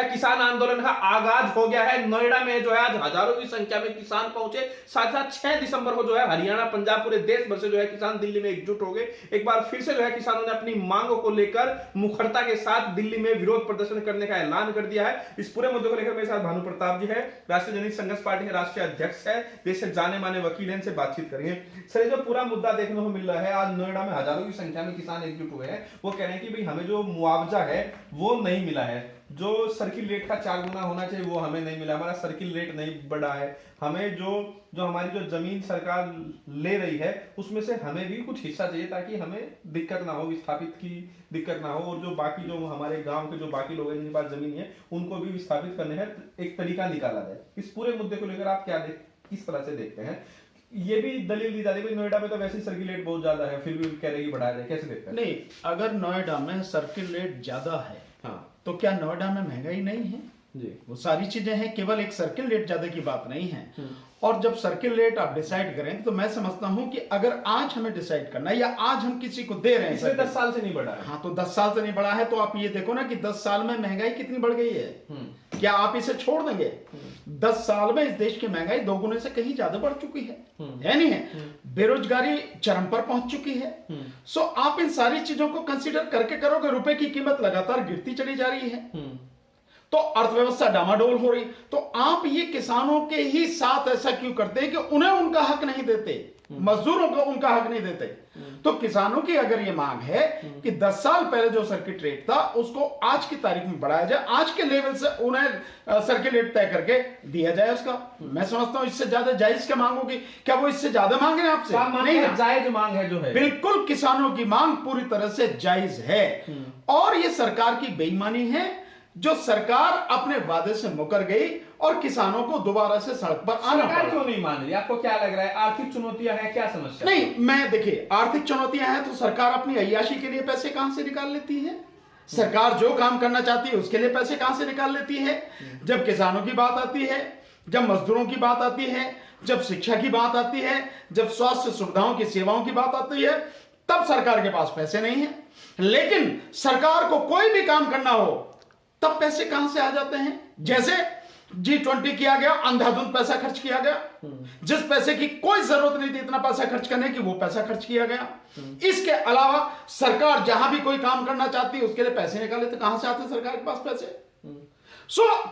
किसान आंदोलन का आगाज हो गया है। नोएडा में जो है आज हजारों की संख्या में किसान पहुंचे। साथ साथ 6 दिसंबर को जो है हरियाणा, पंजाब, पूरे देश भर से जो है किसान दिल्ली में एकजुट हो गए। एक बार फिर से जो है किसानों ने अपनी मांगों को लेकर मुखरता के साथ दिल्ली में विरोध प्रदर्शन करने का ऐलान कर दिया है। इस पूरे मुद्दे को लेकर मेरे साथ भानु प्रताप जी है, राष्ट्रीय जनहित संघर्ष पार्टी के राष्ट्रीय अध्यक्ष है, देश के जाने माने वकील हैं, इनसे बातचीत करेंगे। सर, ये जो पूरा मुद्दा देखने को मिल रहा है, आज नोएडा में हजारों की संख्या में किसान एकजुट हुए हैं। वो कह रहे हैं कि भाई हमें जो मुआवजा है वो नहीं मिला है, जो सर्किल रेट का 4 गुना होना चाहिए वो हमें नहीं मिला, हमारा सर्किल रेट नहीं बढ़ा है, हमें जो हमारी जो जमीन सरकार ले रही है उसमें से हमें भी कुछ हिस्सा चाहिए ताकि हमें दिक्कत ना हो, विस्थापित की दिक्कत ना हो, और जो बाकी जो हमारे गांव के जो बाकी लोग हैं जिनके पास जमीन है उनको भी विस्थापित करने का एक तरीका निकाला जाए। इस पूरे मुद्दे को लेकर आप किस तरह से देखते हैं? ये भी दलील दी जाती है नोएडा में तो वैसे ही सर्किल रेट बहुत ज्यादा है, फिर भी कह रहे कि बढ़ाया जाए, कैसे देखते हैं? नहीं, अगर नोएडा में सर्किल रेट ज्यादा है तो क्या नोएडा में महंगाई नहीं है? जी, वो सारी चीजें हैं, केवल एक सर्किल रेट ज्यादा की बात नहीं है। और जब सर्किल रेट आप डिसाइड करें तो मैं समझता हूं कि अगर आज हमें डिसाइड करना है या आज हम किसी को दे रहे हैं, इसलिए 10 साल से नहीं बढ़ा है। हाँ, तो 10 साल से नहीं बढ़ा है तो आप ये देखो ना कि 10 साल में महंगाई कितनी बढ़ गई है। क्या आप इसे छोड़ देंगे? 10 साल में इस देश की महंगाई 2 गुने से कहीं ज्यादा बढ़ चुकी है नहीं है? बेरोजगारी चरम पर पहुंच चुकी है। सो आप इन सारी चीजों को कंसीडर करके करोगे, रुपए की कीमत लगातार गिरती चली जा रही है तो अर्थव्यवस्था डामाडोल हो रही, तो आप ये किसानों के ही साथ ऐसा क्यों करते हैं कि उन्हें उनका हक नहीं देते, मजदूरों को उनका हक नहीं देते? तो किसानों की अगर ये मांग है कि 10 साल पहले जो सर्किट रेट था उसको आज की तारीख में बढ़ाया जाए, आज के लेवल से उन्हें सर्किट रेट तय करके दिया जाए उसका, मैं समझता हूं इससे ज्यादा जायज क्या मांग होगी? क्या वो इससे ज्यादा मांग रहे हैं आपसे? नहीं, जायज मांग है जो है। बिल्कुल, किसानों की मांग पूरी तरह से जायज है और ये सरकार की बेईमानी है जो सरकार अपने वादे से मुकर गई और किसानों को दोबारा से सड़क पर आना पड़ा। सरकार क्यों नहीं मान रही? आपको क्या लग रहा है? आर्थिक चुनौतियां हैं, क्या समस्या? नहीं, मैं देखिए, आर्थिक चुनौतियां हैं तो सरकार अपनी अय्याशी के लिए पैसे कहां से निकाल लेती है? सरकार जो काम करना चाहती है उसके लिए पैसे कहां से निकाल लेती है? जब किसानों की बात आती है, जब मजदूरों की बात आती है, जब शिक्षा की बात आती है, जब स्वास्थ्य सुविधाओं की सेवाओं की बात आती है, तब सरकार के पास पैसे नहीं है। लेकिन सरकार को कोई भी काम करना हो तब पैसे कहां से आ जाते हैं? जैसे G20 किया गया, अंधाधुंध पैसा खर्च किया गया, जिस पैसे की कोई जरूरत नहीं थी इतना पैसा खर्च करने की, वो पैसा खर्च किया गया। इसके अलावा सरकार जहां भी कोई काम करना चाहती है उसके लिए पैसे निकाले तो कहां से आते सरकार के पास पैसे?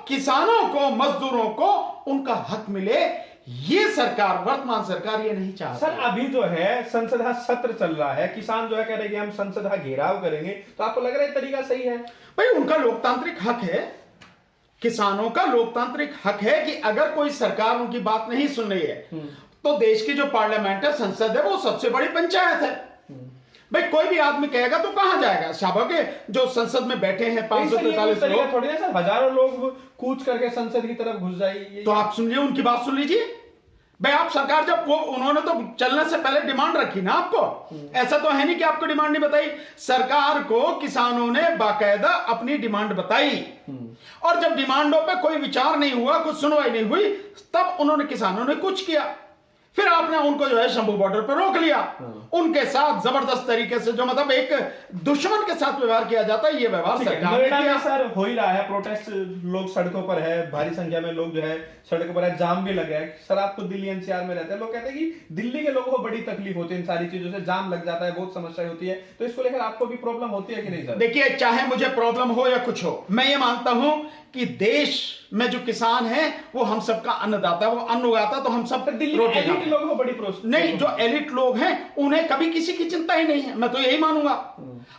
किसानों को, मजदूरों को उनका हक मिले, ये सरकार, वर्तमान सरकार ये नहीं चाहती। सर, अभी जो है संसद का सत्र चल रहा है, किसान जो है कह रहे हैं कि हम संसद का घेराव करेंगे, तो आपको लग रहा है तरीका सही है? भाई, उनका लोकतांत्रिक हक है, किसानों का लोकतांत्रिक हक है कि अगर कोई सरकार उनकी बात नहीं सुन रही है तो देश की जो पार्लियामेंट है, संसद है, वो सबसे बड़ी पंचायत है। भाई, कोई भी आदमी कहेगा तो कहां जाएगा? शाबक जो संसद में बैठे हैं 543 लोग, थोड़ी ना सर, हजारों लोग कूच करके संसद की तरफ घुस जाएगी। तो आप सुनिए, उनकी बात सुन लीजिए। भाई, आप सरकार जब वो, उन्होंने तो चलने से पहले डिमांड रखी ना आपको, ऐसा तो है नहीं कि आपको डिमांड नहीं बताई। सरकार को किसानों ने बाकायदा अपनी डिमांड बताई और जब डिमांडों पे कोई विचार नहीं हुआ, कुछ सुनवाई नहीं हुई, तब उन्होंने, किसानों ने कुछ किया, फिर आपने उनको जो है शंभू बॉर्डर पर रोक लिया। उनके साथ जबरदस्त तरीके से, जो मतलब एक दुश्मन के साथ व्यवहार किया जाता है, ये व्यवहार सरकार ने किया। सर, हो ही रहा है प्रोटेस्ट, लोग सड़कों पर है, भारी संख्या में लोग जो है सड़कों पर है, जाम भी लगा है। सर, आप तो दिल्ली एनसीआर में रहते हैं, लोग कहते हैं कि दिल्ली के लोगों को बड़ी तकलीफ होती है इन सारी चीजों से, जाम लग जाता है, बहुत समस्या होती है, तो इसको लेकर आपको भी प्रॉब्लम होती है कि नहीं? सर देखिए, चाहे मुझे प्रॉब्लम हो या कुछ हो, मैं ये मानता हूं कि देश में जो किसान है वो हम सबका अन्नदाता, वो अन्न उगाता तो हम सब दिल्ली रोटी एलिट खाते। लोगों को बड़ी नहीं, जो एलिट लोग हैं उन्हें कभी किसी की चिंता ही नहीं है, मैं तो यही मानूंगा।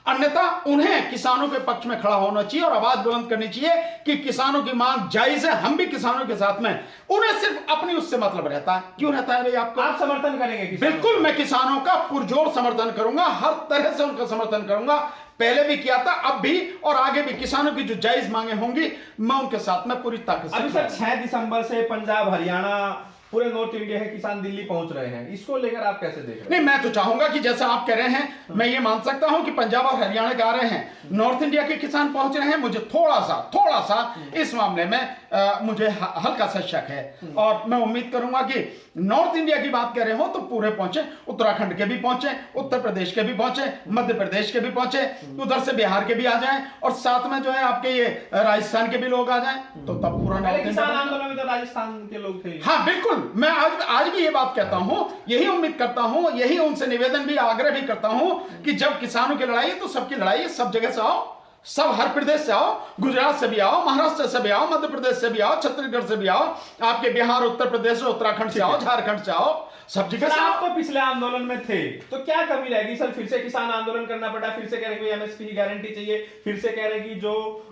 अन्यथा उन्हें किसानों के पक्ष में खड़ा होना चाहिए और आवाज बुलंद करनी चाहिए कि किसानों की मांग जायज है, हम भी किसानों के साथ में। उन्हें सिर्फ अपनी उससे मतलब रहता है। क्यों रहता है भाई आपको? आप समर्थन करेंगे? बिल्कुल, मैं किसानों का पुरजोर समर्थन करूंगा, हर तरह से उनका समर्थन करूंगा, पहले भी किया था, अब भी और आगे भी। किसानों की जो जायज मांगे होंगी मैं उनके साथ में पूरी ताकत से। अभी सर 6 दिसंबर से पंजाब, हरियाणा, पूरे नॉर्थ इंडिया के किसान दिल्ली पहुंच रहे हैं, इसको लेकर आप कैसे देख रहे हैं? नहीं, मैं तो चाहूंगा कि जैसा आप कह रहे हैं, मैं ये मान सकता हूं कि पंजाब और हरियाणा के आ रहे हैं, नॉर्थ इंडिया के किसान पहुंच रहे हैं। मुझे थोड़ा सा इस मामले में मुझे हल्का सा शक है, और मैं उम्मीद करूंगा कि नॉर्थ इंडिया की बात कर रहे हो तो पूरे पहुंचे, उत्तराखंड के भी पहुंचे, उत्तर प्रदेश के भी पहुंचे, मध्य प्रदेश के भी पहुंचे, उधर से बिहार के भी आ जाएं, और साथ में जो है आपके ये राजस्थान के भी लोग आ जाएं, तो तब पूरा नॉर्थ किसान इंडिया। आंदोलन में तो राजस्थान के लोग थे। हाँ बिल्कुल, मैं आज भी ये बात कहता हूं, यही उम्मीद करता हूं, यही उनसे निवेदन भी, आग्रह भी करता हूं कि जब किसानों की लड़ाई है तो सबकी लड़ाई है, सब जगह से आओ, सब हर प्रदेश से आओ, गुजरात से भी आओ, महाराष्ट्र से भी आओ, मध्य प्रदेश से भी आओ, छत्तीसगढ़ से भी आओ, आपके बिहार, उत्तर प्रदेश, उत्तराखंड से आओ, झारखंड से आओ, सब जगह से आप आओ। तो पिछले आंदोलन में थे, तो क्या कमी रहेगी सर? फिर से किसान आंदोलन करना पड़ा, फिर से कह रहे हैं एमएसपी की गारंटी चाहिए, फिर से कह रहे हैं कि जो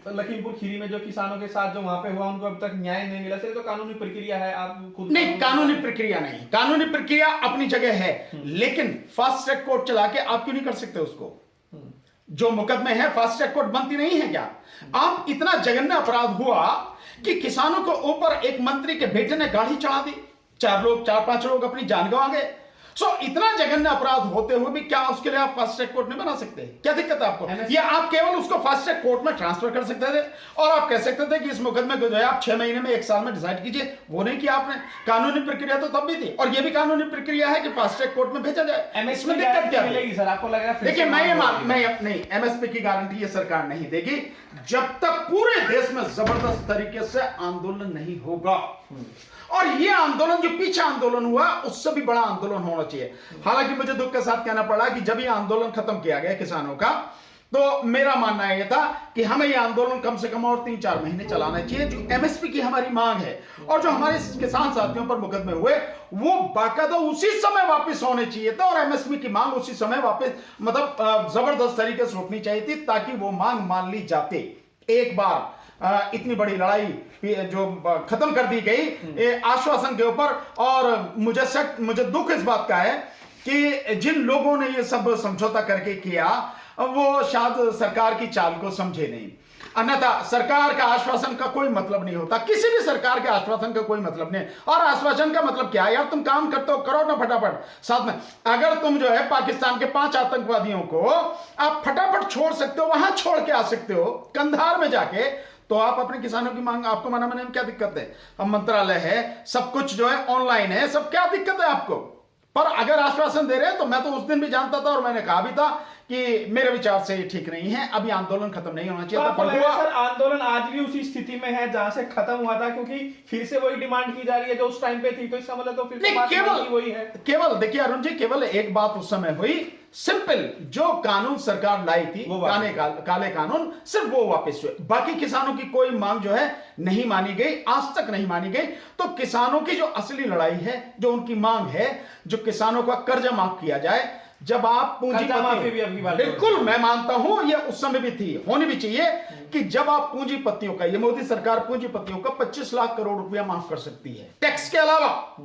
लखीमपुर खीरी में जो किसानों के साथ जो वहां पे हुआ उनको अब तक न्याय नहीं मिला। सर तो कानूनी प्रक्रिया है, आप खुद नहीं, कानूनी प्रक्रिया नहीं, कानूनी प्रक्रिया अपनी जगह है, लेकिन फास्ट ट्रैक कोर्ट चला के आप क्यों नहीं कर सकते उसको? जो मुकदमे हैं, फास्ट ट्रैक कोर्ट बनती नहीं है क्या? आप इतना जघन्य अपराध हुआ कि किसानों के ऊपर एक मंत्री के बेटे ने गाड़ी चढ़ा दी, 4-5 लोग अपनी जान गंवा गए। इतना जघन्य अपराध होते हुए भी क्या उसके लिए आप फास्ट ट्रैक कोर्ट नहीं बना सकते? क्या दिक्कत है आपको? या आप केवल उसको फास्ट ट्रैक कोर्ट में ट्रांसफर कर सकते थे और आप कह सकते थे कि इस मुकदमे को जो है आप 6 महीने में, 1 साल में डिसाइड कीजिए। वो नहीं किया आपने। कानूनी प्रक्रिया तो तब भी थी, और ये भी कानूनी प्रक्रिया है कि फास्ट ट्रैक कोर्ट में भेजा जाए। इसमें दिक्कत क्या मिलेगी सर? आपको लग रहा है? देखिए, नहीं, एमएसपी की गारंटी ये सरकार नहीं देगी जब तक पूरे देश में जबरदस्त तरीके से आंदोलन नहीं होगा। और ये आंदोलन जो पीछे आंदोलन हुआ उससे भी बड़ा आंदोलन होना चाहिए। हालांकि मुझे दुख के साथ कहना पड़ा कि जब ये आंदोलन खत्म किया गया किसानों का, तो मेरा मानना यह था कि हमें ये आंदोलन कम से कम और 3-4 महीने चलाना चाहिए। जो एमएसपी की हमारी मांग है और जो हमारे किसान साथियों पर मुकदमे हुए, वो बाकायदा उसी समय वापस होने चाहिए था, और एमएसपी की मांग उसी समय वापस, मतलब जबरदस्त तरीके से उठनी चाहिए थी, ताकि वो मांग मान ली जाती। एक बार इतनी बड़ी लड़ाई जो खत्म कर दी गई आश्वासन के ऊपर, और मुझे दुख इस बात का है कि जिन लोगों ने ये सब समझौता करके किया, वो शायद सरकार की चाल को समझे नहीं। अन्यथा सरकार का आश्वासन का कोई मतलब नहीं होता, किसी भी सरकार के आश्वासन का कोई मतलब नहीं। और आश्वासन का मतलब क्या है यार? तुम काम करते हो, करो ना फटाफट। साथ में अगर तुम जो है पाकिस्तान के 5 आतंकवादियों को आप फटाफट छोड़ सकते हो, वहां छोड़ के आ सकते हो कंधार में जाके, तो आप अपने किसानों की मांग, आपको मना करने में क्या दिक्कत है? अब मंत्रालय है, सब कुछ जो है ऑनलाइन है, सब क्या दिक्कत है आपको? पर अगर आश्वासन दे रहे हैं, तो मैं तो उस दिन भी जानता था और मैंने कहा भी था कि मेरे विचार से ये ठीक नहीं है, अभी आंदोलन खत्म नहीं होना चाहिए। तो सर आंदोलन आज भी उसी स्थिति में है जहां से खत्म हुआ था, क्योंकि फिर से वही डिमांड की जा रही है जो उस टाइम पे थी, तो इसका मतलब तो फिर नहीं, वही है। केवल देखिए अरुण जी, केवल एक बात उस समय हुई, सिंपल, जो कानून सरकार लाई थी, काले कानून, सिर्फ वो वापस हुए। बाकी किसानों की कोई मांग जो है नहीं मानी गई, आज तक नहीं मानी गई। तो किसानों की जो असली लड़ाई है, जो उनकी मांग है, जो किसानों का कर्जा माफ किया जाए, जब आप पूंजीपतियों, बिल्कुल मैं मानता हूं ये उस समय भी थी, होनी भी चाहिए, कि जब आप पूंजीपतियों का, ये मोदी सरकार पूंजीपतियों का 25 लाख करोड़ रुपया माफ कर सकती है टैक्स के अलावा।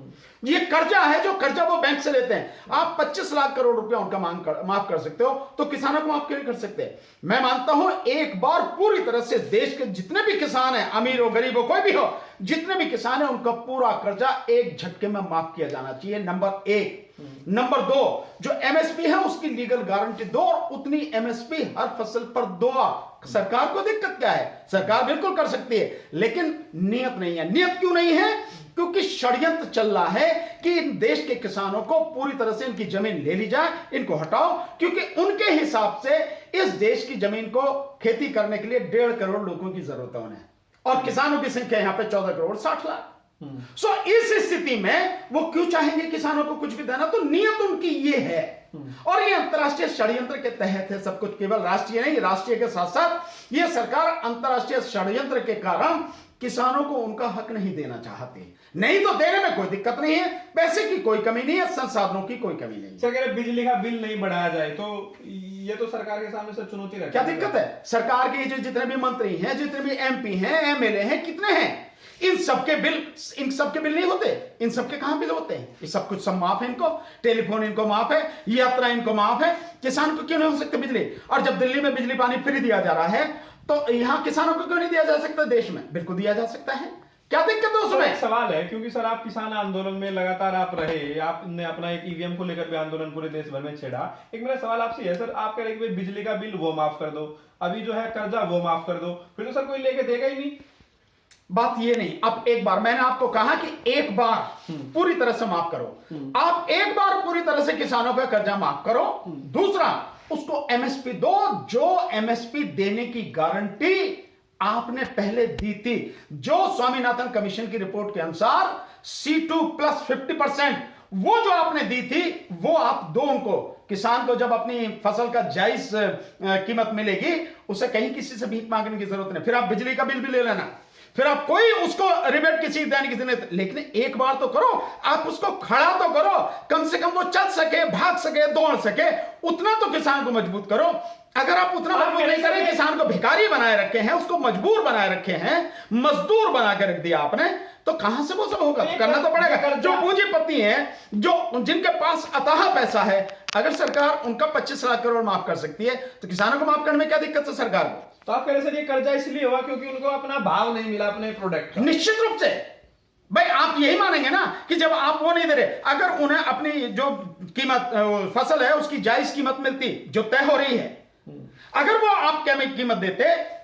ये कर्जा है, जो कर्जा वो बैंक से लेते हैं, आप 25 लाख करोड़ रुपया उनका माफ कर सकते हो, तो किसानों को माफ क्यों नहीं कर सकते? मैं मानता हूं एक बार पूरी तरह से देश के जितने भी किसान हैं, अमीर हो गरीब हो कोई भी हो, जितने भी किसान हैं, उनका पूरा कर्जा एक झटके में माफ किया जाना चाहिए, नंबर 1। नंबर 2, जो एमएसपी है उसकी लीगल गारंटी दो, और उतनी एमएसपी हर फसल पर दो। सरकार को दिक्कत क्या है? सरकार बिल्कुल कर सकती है, लेकिन नियत नहीं है। नियत क्यों नहीं है? क्योंकि षड्यंत्र चल रहा है कि इन देश के किसानों को पूरी तरह से इनकी जमीन ले ली जाए, इनको हटाओ, क्योंकि उनके हिसाब से इस देश की जमीन को खेती करने के लिए 1.5 करोड़ लोगों की जरूरत है उन्हें, और किसानों की संख्या यहां पे 14 करोड़ 60 लाख। इस स्थिति में वो क्यों चाहेंगे किसानों को कुछ भी देना? तो नियत उनकी ये है, और ये अंतर्राष्ट्रीय षड्यंत्र के तहत है सब कुछ, केवल राष्ट्रीय नहीं, राष्ट्रीय के साथ साथ ये सरकार अंतर्राष्ट्रीय षड्यंत्र के कारण किसानों को उनका हक नहीं देना चाहती। नहीं तो देने में कोई दिक्कत नहीं है, पैसे की कोई कमी नहीं है, संसाधनों की कोई कमी नहीं है। अगर बिजली का बिल नहीं बढ़ाया जाए तो ये तो सरकार के सामने से चुनौती रहती है। क्या दिक्कत है? सरकार के जितने भी मंत्री हैं, जितने भी एमपी हैं, एमएलए हैं, कितने हैं, इन सबके बिल नहीं होते? इन सबके कहां बिल होते हैं? ये सब कुछ सब माफ है इनको, टेलीफोन इनको माफ है, यात्रा इनको माफ है, किसान को क्यों नहीं हो सकते बिजली? और जब दिल्ली में बिजली पानी फ्री दिया जा रहा है, तो यहां किसानों को क्यों नहीं दिया जा सकता? देश में बिल्कुल दिया जा सकता है। क्या दिक्कत है तो उसमें? एक सवाल है, क्योंकि सर आप किसान आंदोलन में लगातार आप रहे, आपने अपना एक ईवीएम को लेकर भी आंदोलन पूरे देश भर में छेड़ा। एक मेरा सवाल आपसे है सर, आप कह रहे हैं कि भाई बिजली का बिल वो माफ कर दो, अभी जो है कर्जा वो माफ कर दो, फिर तो सर कोई लेके देगा ही नहीं। बात ये नहीं, अब एक बार मैंने आपको कहा कि एक बार पूरी तरह से माफ करो। आप एक बार पूरी तरह से किसानों का कर्जा माफ करो। दूसरा, उसको एमएसपी दो, जो एमएसपी देने की गारंटी आपने पहले दी थी, जो स्वामीनाथन कमीशन की रिपोर्ट के अनुसार C2 प्लस 50%, वो जो आपने दी थी, वो आप दो उनको। किसान को जब अपनी फसल का जायज कीमत मिलेगी, उसे कहीं किसी से भीख मांगने की जरूरत नहीं। फिर आप बिजली का बिल भी ले लेना, फिर आप कोई उसको रिबेट किसी देने की जरूरत, लेकिन एक बार तो करो, आप उसको खड़ा तो करो, कम से कम वो चल सके, भाग सके, दौड़ सके, उतना तो किसान को मजबूत करो। अगर आप उतना मजबूत नहीं करें, किसान को भिखारी बनाए रखे हैं, उसको मजबूर बनाए रखे हैं, मजदूर बना के रख दिया आपने, तो कहां से वो सब होगा? तो करना तो पड़ेगा। जो पूंजीपति हैं, जो जिनके पास अथाह पैसा है, अगर सरकार उनका 25 लाख करोड़ माफ कर सकती है, तो किसानों को माफ करने में क्या दिक्कत है सरकार को? तो आप कह रहे सर ये कर्जा इसलिए हुआ क्योंकि उनको अपना भाव नहीं मिला अपने प्रोडक्ट का। निश्चित रूप से भाई, आप यही मानेंगे ना कि जब आप वो नहीं दे रहे, अगर उन्हें अपनी जो कीमत फसल है उसकी जायज कीमत मिलती, जो तय हो रही है, अगर वो आप क्या कीमत देते,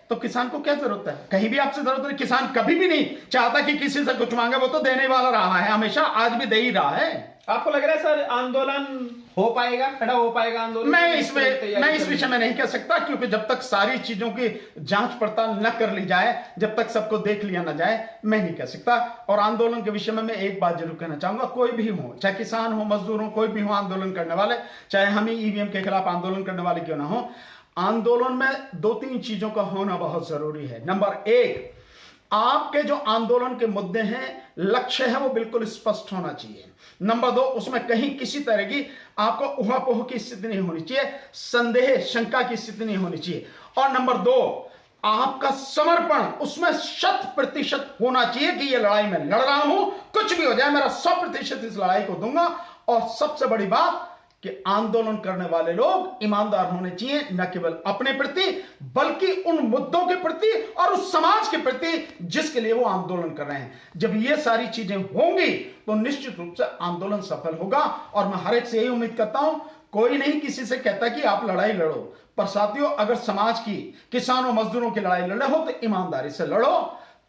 तो किसान को क्या जरूरत है? कहीं भी आपसे जरूरत नहीं। किसान कभी भी नहीं चाहता कि किसी से कुछ मांगे, वो तो देने वाला रहा है हमेशा, आज भी दे ही रहा है। आपको लग रहा है सर आंदोलन हो पाएगा, खड़ा हो पाएगा आंदोलन? मैं इस विषय में नहीं कह सकता, क्योंकि जब तक सारी चीजों की जांच पड़ताल न कर ली जाए, जब तक सबको देख लिया न जाए, मैं नहीं कह सकता। और आंदोलन के विषय में मैं एक बात जरूर कहना चाहूंगा, कोई भी हो, चाहे किसान हो, मजदूर हो, कोई भी हो आंदोलन करने वाले, चाहे हम ही ईवीएम के खिलाफ आंदोलन करने वाले क्यों ना हो, आंदोलन में 2-3 चीजों का होना बहुत जरूरी है। नंबर 1, आपके जो आंदोलन के मुद्दे हैं, लक्ष्य है, वो बिल्कुल स्पष्ट होना चाहिए। नंबर 2, उसमें कहीं किसी तरह की आपको उहापोह की स्थिति नहीं होनी चाहिए, संदेह शंका की स्थिति नहीं होनी चाहिए। और नंबर 2, आपका समर्पण उसमें 100% होना चाहिए कि ये लड़ाई मैं लड़ रहा हूं, कुछ भी हो जाए मेरा 100% इस लड़ाई को दूंगा। और सबसे बड़ी बात कि आंदोलन करने वाले लोग ईमानदार होने चाहिए, न केवल अपने प्रति बल्कि उन मुद्दों के प्रति और उस समाज के प्रति जिसके लिए वो आंदोलन कर रहे हैं। जब ये सारी चीजें होंगी तो निश्चित रूप से आंदोलन सफल होगा। और मैं हर एक से यही उम्मीद करता हूं, कोई नहीं किसी से कहता कि आप लड़ाई लड़ो, पर साथियों, अगर समाज की, किसानों मजदूरों की लड़ाई लड़ना हो तो ईमानदारी से लड़ो,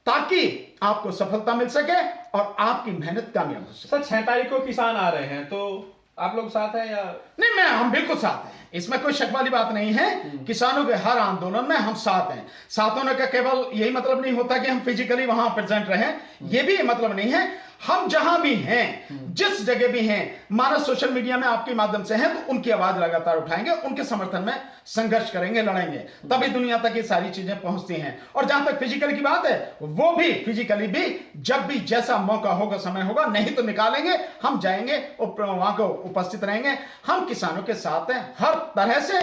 ताकि आपको सफलता मिल सके और आपकी मेहनत कामयाब हो सके। सर 6 तारीख को किसान आ रहे हैं, तो आप लोग साथ हैं या नहीं? हम बिल्कुल साथ हैं, इसमें कोई शक वाली बात नहीं है। किसानों के हर आंदोलन में हम साथ हैं। साथ होने का केवल यही मतलब नहीं होता कि हम फिजिकली वहां प्रेजेंट रहें, यह भी मतलब नहीं है। हम जहां भी हैं, जिस जगह भी हैं, मानो सोशल मीडिया में आपके माध्यम से हैं, तो उनकी आवाज लगातार उठाएंगे, उनके समर्थन में संघर्ष करेंगे, लड़ेंगे, तभी दुनिया तक ये सारी चीजें पहुंचती हैं। और जहां तक फिजिकल की बात है, वो भी फिजिकली भी जब भी जैसा मौका होगा, समय होगा, नहीं तो निकालेंगे, हम जाएंगे और वहां को उपस्थित रहेंगे। हम किसानों के साथ हैं हर तरह से।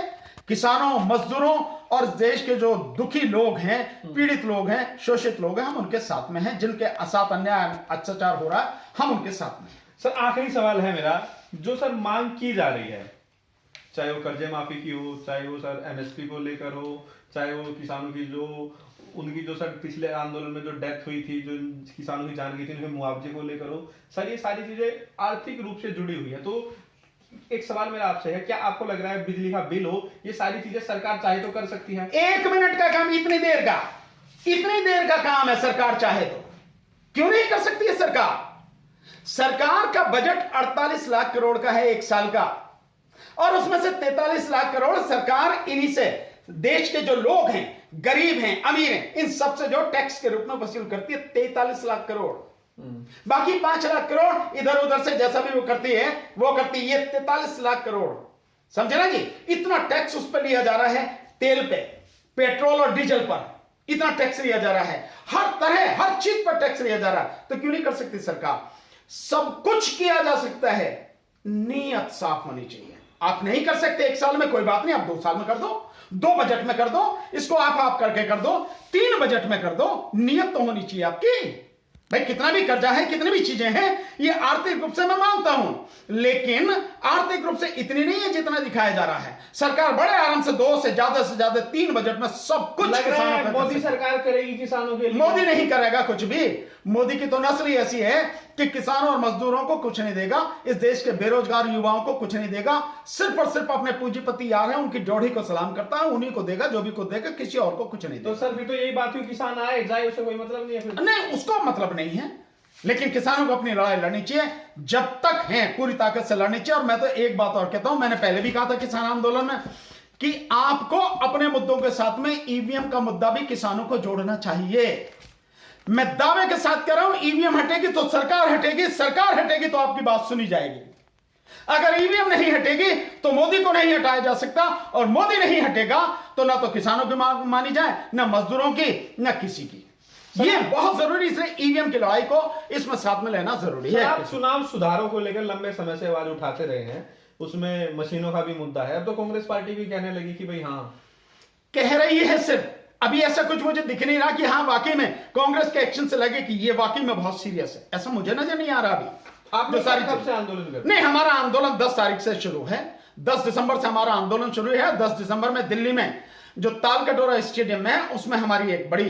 किसानों, मजदूरों और देश के जो दुखी लोग हैं, पीड़ित लोग हैं, शोषित लोग हैं, हम उनके साथ में हैं। जिनके साथ अन्याय अत्याचार हो रहा है, हम उनके साथ में हैं। सर आखिरी सवाल है मेरा, जो सर मांग की जा रही है, चाहे वो कर्जे माफी की हो, चाहे वो सर एमएसपी को लेकर हो, चाहे वो किसानों की जो उनकी जो सर पिछले आंदोलन में जो डेथ हुई थी, जो किसानों की जान गई थी, उनके मुआवजे को लेकर हो, सर ये सारी चीजें आर्थिक रूप से जुड़ी हुई है। तो एक सवाल मेरा आपसे है, क्या आपको लग रहा है बिजली का बिल हो, ये सारी चीजें सरकार चाहे तो कर सकती है? 1 मिनट का काम, इतनी देर का काम है, सरकार चाहे तो क्यों नहीं कर सकती है? सरकार का बजट 48 लाख करोड़ का है 1 साल का, और उसमें से 43 लाख करोड़ सरकार इन्हीं से, देश के जो लोग हैं, गरीब हैं, अमीर हैं, इन सबसे जो टैक्स के रूप में वसूल करती है 43 लाख करोड़। बाकी 5 लाख करोड़ इधर उधर से जैसा भी वो करती है, ये 43 लाख करोड़, समझे ना जी? इतना टैक्स उस पर लिया जा रहा है, तेल पे, पेट्रोल और डीजल पर इतना टैक्स लिया जा रहा है, हर तरह हर चीज पर टैक्स लिया जा रहा है। तो क्यों नहीं कर सकती सरकार? सब कुछ किया जा सकता है, नीयत साफ होनी चाहिए। आप नहीं कर सकते 1 साल में, कोई बात नहीं, आप 2 साल में कर दो, 2 बजट में कर दो, इसको आप करके कर दो, 3 बजट में कर दो। नियत तो होनी चाहिए आपकी। भाई कितना भी कर्जा है, कितनी भी चीजें हैं, ये आर्थिक रूप से मैं मानता हूं, लेकिन आर्थिक रूप से इतनी नहीं है जितना दिखाया जा रहा है। सरकार बड़े आराम से 2 से ज्यादा 3 बजट में सब कुछ लग रहा किसानों है पे मोदी सरकार करेगी किसानों के लिए। मोदी नहीं करेगा कुछ भी। मोदी की तो नस्ल ही ऐसी है कि किसानों और मजदूरों को कुछ नहीं देगा, इस देश के बेरोजगार युवाओं को कुछ नहीं देगा, सिर्फ और सिर्फ अपने पूंजीपति यार हैं उनकी जोड़ी को सलाम करता है, उन्हीं को देगा, जो भी को देगा, किसी और को कुछ नहीं देगा। तो सर फिर तो यही बात हुई, किसान आए जाए उससे कोई मतलब नहीं है फिर। नहीं, उसको मतलब नहीं है, लेकिन किसानों को अपनी लड़ाई लड़नी चाहिए, जब तक है पूरी ताकत से लड़नी चाहिए। और मैं तो एक बात और कहता हूं, मैंने पहले भी कहा था किसान आंदोलन में कि आपको अपने मुद्दों के साथ में ईवीएम का मुद्दा भी किसानों को जोड़ना चाहिए। मैं दावे के साथ कह रहा हूं, ईवीएम हटेगी तो सरकार हटेगी, सरकार हटेगी तो आपकी बात सुनी जाएगी। अगर ईवीएम नहीं हटेगी तो मोदी को नहीं हटाया जा सकता, और मोदी नहीं हटेगा तो ना तो किसानों की मांग मानी जाए, ना मजदूरों की, ना किसी की। ये बहुत जरूरी, इसलिए ईवीएम की लड़ाई को इसमें साथ में लेना जरूरी है। आप चुनाव सुधारों को लेकर लंबे समय से आवाज उठाते रहे हैं, उसमें मशीनों का भी मुद्दा है। अब तो कांग्रेस पार्टी भी कहने लगी कि भाई हाँ, कह रही है सिर्फ, अभी ऐसा कुछ मुझे दिख नहीं रहा कि हाँ वाकई में कांग्रेस के एक्शन से लगे कि ये वाकई में बहुत सीरियस है, ऐसा मुझे नजर नहीं आ रहा अभी। आप जो सारी कब से आंदोलन कर? नहीं, हमारा आंदोलन 10 तारीख से शुरू है, 10 दिसंबर से हमारा आंदोलन शुरू है। 10 दिसंबर में दिल्ली में जो तालकटोरा स्टेडियम में है, उसमें हमारी एक बड़ी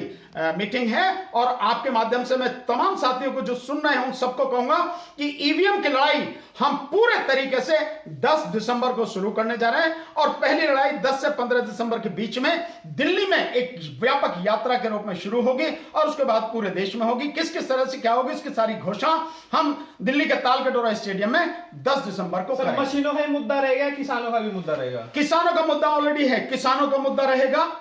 मीटिंग है, और आपके माध्यम से मैं तमाम साथियों को जो सुन रहे हैं उन सबको कहूंगा कि ईवीएम की लड़ाई हम पूरे तरीके से 10 दिसंबर को शुरू करने जा रहे हैं, और पहली लड़ाई 10 से 15 दिसंबर के बीच में दिल्ली में एक व्यापक यात्रा के रूप में शुरू होगी, और उसके बाद पूरे देश में होगी। किस किस तरह से क्या होगी इसकी सारी घोषणा हम दिल्ली के तालकटोरा स्टेडियम में 10 दिसंबर को करेंगे। मशीनों का मुद्दा रहेगा, किसानों का भी मुद्दा रहेगा? किसानों का मुद्दा ऑलरेडी है, किसानों का मुद्दा रहेगा,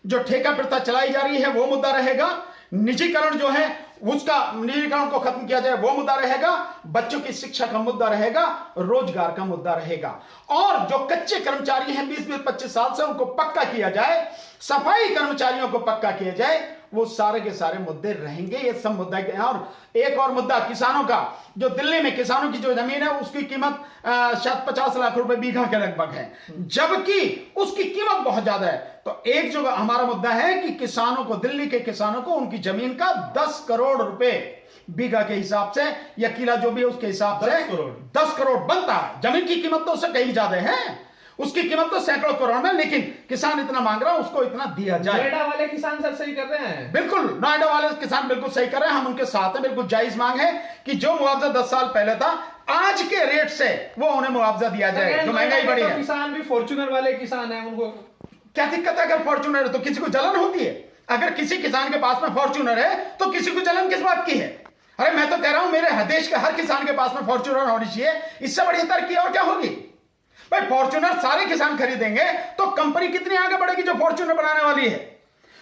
जो ठेका प्रथा चलाई जा रही है वो मुद्दा रहेगा, निजीकरण जो है उसका निजीकरण को खत्म किया जाए वो मुद्दा रहेगा, बच्चों की शिक्षा का मुद्दा रहेगा, रोजगार का मुद्दा रहेगा, और जो कच्चे कर्मचारी हैं 20-25 साल से उनको पक्का किया जाए, सफाई कर्मचारियों को पक्का किया जाए, वो सारे के सारे मुद्दे रहेंगे। ये सब मुद्दा हैं। और एक और मुद्दा किसानों का, जो दिल्ली में किसानों की जो जमीन है उसकी कीमत शायद 50 लाख रुपए बीघा के लगभग है, जबकि उसकी कीमत बहुत ज्यादा है। तो एक जो हमारा मुद्दा है कि किसानों को, दिल्ली के किसानों को उनकी जमीन का 10 करोड़ रुपए बीघा के हिसाब से या किला जो भी है उसके हिसाब से 10 करोड़ बनता है। जमीन की कीमत तो उससे कहीं ज्यादा है, उसकी कीमत तो सैकड़ों करोड़ में, लेकिन किसान इतना मांग रहा है, उसको इतना दिया जाए। नोएडा वाले किसान सर सही कर रहे हैं? बिल्कुल, नोएडा वाले किसान बिल्कुल सही कर रहे हैं, हम उनके साथ हैं। बिल्कुल जायज मांग है कि जो मुआवजा 10 साल पहले था, आज के रेट से वो उन्हें मुआवजा दिया जाए, जो महंगाई बढ़ी है। किसान भी फॉर्च्यूनर वाले किसान है, उनको क्या दिक्कत है? अगर फॉर्च्यूनर है तो किसी को जलन होती है? अगर किसी किसान के पास में फॉर्च्यूनर है तो किसी को जलन किस बात की है? अरे मैं तो कह रहा हूं मेरे देश के हर किसान के पास में फॉर्च्यूनर होनी चाहिए, इससे बड़ी तरक्की और क्या होगी भाई? फॉर्च्यूनर सारे किसान खरीदेंगे तो कंपनी कितनी आगे बढ़ेगी जो फॉर्च्यूनर बनाने वाली है,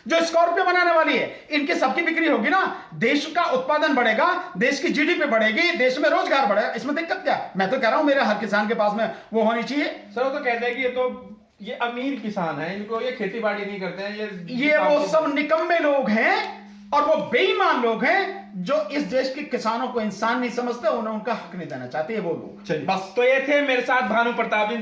जो स्कॉर्पियो बनाने वाली है, इनकी सबकी बिक्री होगी ना, देश का उत्पादन बढ़ेगा, देश की जीडीपी बढ़ेगी, देश में रोजगार बढ़ेगा, इसमें दिक्कत क्या? मैं तो कह रहा हूं मेरे हर किसान के पास में वो होनी चाहिए। सर वो तो कहते हैं कि ये अमीर किसान है, इनको ये खेती बाड़ी नहीं करते हैं, ये वो सब निकम्मे लोग हैं और वो बेईमान लोग हैं जो इस देश के किसानों को इंसान नहीं समझते, उन्हें उनका हक नहीं देना चाहते, वो लोग। बस तो ये थे मेरे साथ भानु प्रताप जी।